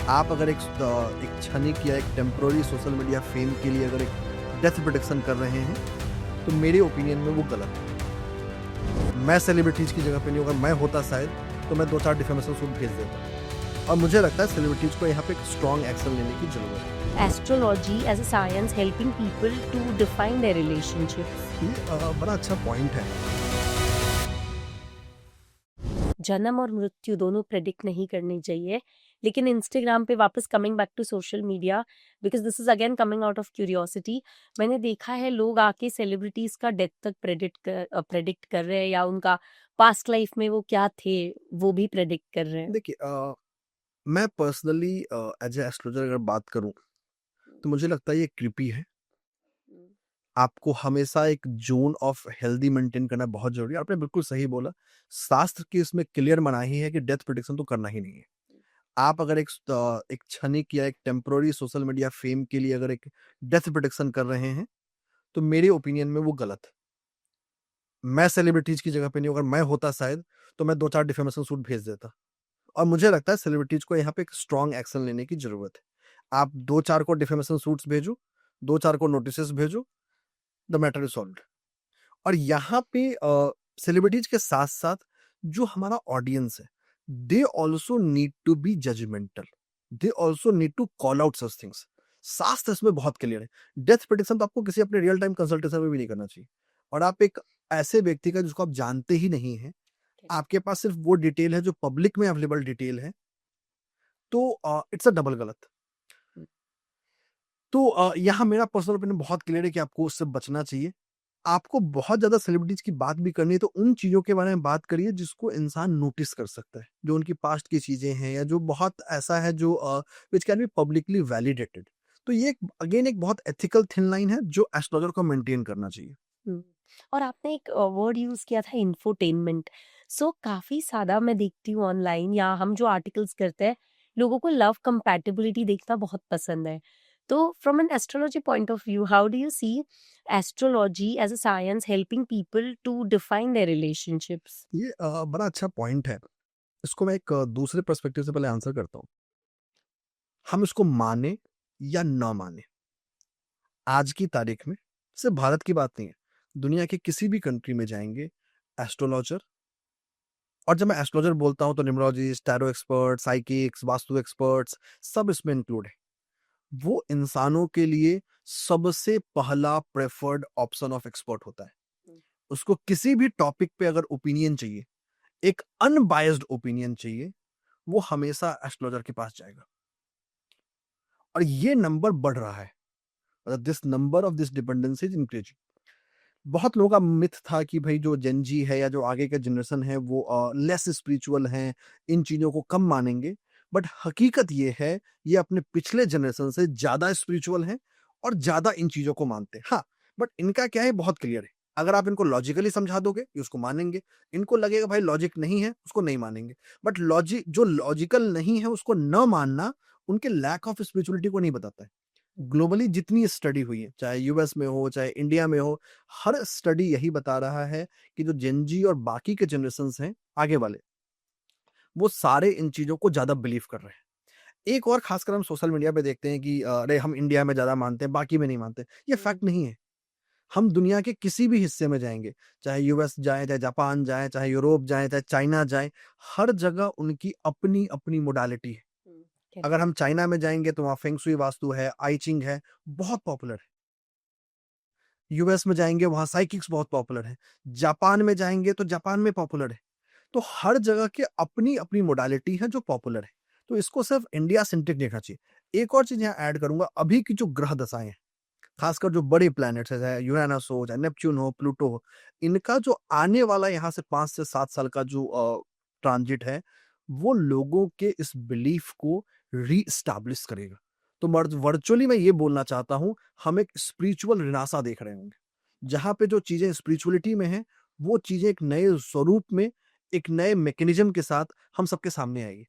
आप अगर एक क्षणिक या एक टेम्पररी सोशल मीडिया फेम के लिए अगर एक डेथ प्रोडिक्शन कर रहे हैं, तो मेरे ओपिनियन में वो गलत है। मैं सेलिब्रिटीज़ की जगह पे नहीं, अगर मैं होता शायद, तो मैं 2-4 डिफेमेशन सूट भेज देता। और मुझे लगता है सेलिब्रिटीज़ को यहाँ पे एक स्ट्रॉन्ग एक्शन लेने की ज़रूरत है। Astrology as a science helping people to define their relationships. ये बड़ा अच्छा पॉइंट है। जन्म और मृत्यु दोनों प्रेडिक्ट नहीं करनी चाहिए, लेकिन इंस्टाग्राम पे वापस coming back to social media, because this is again coming out of curiosity, मैंने देखा है लोग आके सेलिब्रिटीज का डेथ तक प्रेडिक्ट कर रहे हैं, या उनका पास्ट लाइफ में वो क्या थे वो भी प्रेडिक्ट कर रहे हैं. देखिए मैं पर्सनली एज ए एस्ट्रोलॉजर अगर बात करूँ, तो मुझे लगता है ये क्रीपी है। आपको हमेशा एक ज़ोन ऑफ हेल्दी मेंटेन करना बहुत ज़रूरी है। आपने बिल्कुल सही बोला। शास्त्र की इसमें क्लियर मनाही है कि डेथ प्रेडिक्शन तो करना ही नहीं है। आप अगर एक क्षणिक या एक टेम्पररी सोशल मीडिया फेम के लिए अगर एक डेथ प्रेडिक्शन कर रहे हैं, तो मेरे ओपिनियन में वो गलत है। मैं सेलिब्रिटीज़ की जगह पे नहीं, अगर मैं होता शायद, तो मैं 2-4 डिफेमेशन सूट भेज देता। और मुझे लगता है सेलिब्रिटीज़ को यहाँ पे एक स्ट्रॉन्ग एक्शन लेने की ज़रूरत है। आप 2-4 को डिफेमेशन सूट्स भेजो, 2-4 को नोटिसेस भेजो, द मैटर इज़ सॉल्व्ड। और यहाँ पे सेलिब्रिटीज़ के साथ-साथ जो हमारा ऑडियंस है, they also need to be judgmental. They also need to call out such things. शास्त्र इसमें बहुत क्लियर है। डेथ प्रेडिक्शन तो आपको किसी अपने रियल टाइम कंसल्टेशन में भी नहीं करना चाहिए। और आप एक ऐसे व्यक्ति का जिसको आप जानते ही नहीं हैं, आपके पास सिर्फ वो डिटेल है जो पब्लिक में अवेलेबल डिटेल है, तो इट्स अ डबल गलत। तो यहाँ मेरा पर्सनल ओपिनियन बहुत क्लियर है कि आपको उससे बचना चाहिए। आपको बहुत ज़्यादा सेलिब्रिटीज़ की बात भी करनी है, तो उन चीज़ों के बारे में बात करिए जिसको इंसान नोटिस कर सकता है। जो उनकी पास्ट की चीज़ें हैं या जो बहुत ऐसा है जो which can be publicly validated. तो ये एक अगेन एक बहुत एथिकल थिन लाइन है जो एस्ट्रोलॉजर को मेंटेन करना चाहिए। हम्म, और आपने एक वर्ड यूज किया था, इंफोटेनमेंट. सो काफी सादा मैं देखती हूँ ऑनलाइन, या हम जो आर्टिकल्स करते हैं, लोगों को लव कंपैटिबिलिटी देखना बहुत पसंद है. तो from an astrology point of view, how do you see astrology as a science helping people to define their relationships? ये बड़ा अच्छा पॉइंट है। इसको मैं एक दूसरे पर्सपेक्टिव से पहले आंसर करता हूँ। हम इसको माने या ना माने, आज की तारीख में सिर्फ भारत की बात नहीं है, दुनिया के किसी भी कंट्री में जाएँगे, एस्ट्रोलॉजर, और जब मैं एस्ट्रोलॉजर बोलता हूँ तो numerologist, tarot expert, psychics, vastu experts सब इसमें इंक्लूड है। वो इंसानों के लिए सबसे पहला प्रेफर्ड ऑप्शन ऑफ एक्सपर्ट होता है। उसको किसी भी टॉपिक पे अगर ओपिनियन चाहिए, एक अनबायस्ड ओपिनियन चाहिए, वो हमेशा एस्ट्रोलॉजर के पास जाएगा। और ये नंबर बढ़ रहा है। मतलब this number of this dependency is increasing. बहुत लोगों का मिथ था कि भाई जो जेन जी है या जो आगे का जनरेशन है वो लेस स्पिरिचुअल हैं, इन चीज़ों को कम मानेंगे। बट हकीकत ये है, ये अपने पिछले जनरेशन से ज़्यादा स्पिरिचुअल हैं और ज़्यादा इन चीज़ों को मानते हैं। हाँ, बट इनका क्या है, बहुत क्लियर है। अगर आप इनको लॉजिकली समझा दोगे, ये उसको मानेंगे। इनको लगेगा भाई लॉजिक नहीं है, उसको नहीं मानेंगे। बट जो लॉजिकल नहीं है उसको न मानना, उनके लैक ऑफ स्पिरिचुअलिटी को नहीं बताता है। ग्लोबली जितनी स्टडी हुई है, चाहे यूएस में हो, चाहे इंडिया में हो, हर स्टडी यही बता रहा है कि जो जेन जी और बाकी के जनरेशंस हैं, आगे वाले, वो सारे इन चीज़ों को ज़्यादा बिलीव कर रहे हैं। एक और खासकर हम सोशल मीडिया पे देखते हैं कि अरे हम इंडिया में ज़्यादा मानते हैं, बाकी में नहीं मानते। ये फैक्ट नहीं है। हम दुनिया के किसी भी हिस्से में जाएँगे, चाहे यूएस जाएँ, चाहे जापान जाएँ, चाहे यूरोप जाएँ, चाहे चाइना जाएँ, हर जगह उनकी अपनी-अपनी मोडालिटी है। अगर हम चाइना में जाएँगे तो वहाँ फेंग शुई वास्तु है, आई चिंग है, बहुत पॉपुलर है। यूएस में जाएँगे वहाँ साइकिक्स बहुत पॉपुलर है। जापान में जाएँगे तो जापान में पॉपुलर है। तो हर जगह की अपनी-अपनी मोडालिटी है जो पॉपुलर है। तो इसको सिर्फ इंडिया सेंट्रिक देखना चाहिए। एक और चीज़ यहाँ ऐड करूँगा, अभी की जो ग्रह दशाएँ हैं, खासकर जो बड़े प्लैनेट्स हैं, चाहे यूरेनस हो, चाहे नेपच्यून हो, प्लूटो हो, इनका जो आने वाला यहाँ से 5 से 7 साल का जो ट्रांजिट है, वो लोगों के इस बिलीफ को रीएस्टैब्लिश करेगा। तो वर्चुअली मैं ये बोलना चाहता हूँ, हम एक स्पिरिचुअल रिनासा देख रहे होंगे। जहाँ पे जो चीज़ें स्पिरिचुअलिटी में हैं, वो चीज़ें एक नए स्वरूप में, एक नए मैकेनिज़्म के साथ हम सबके सामने आएगी।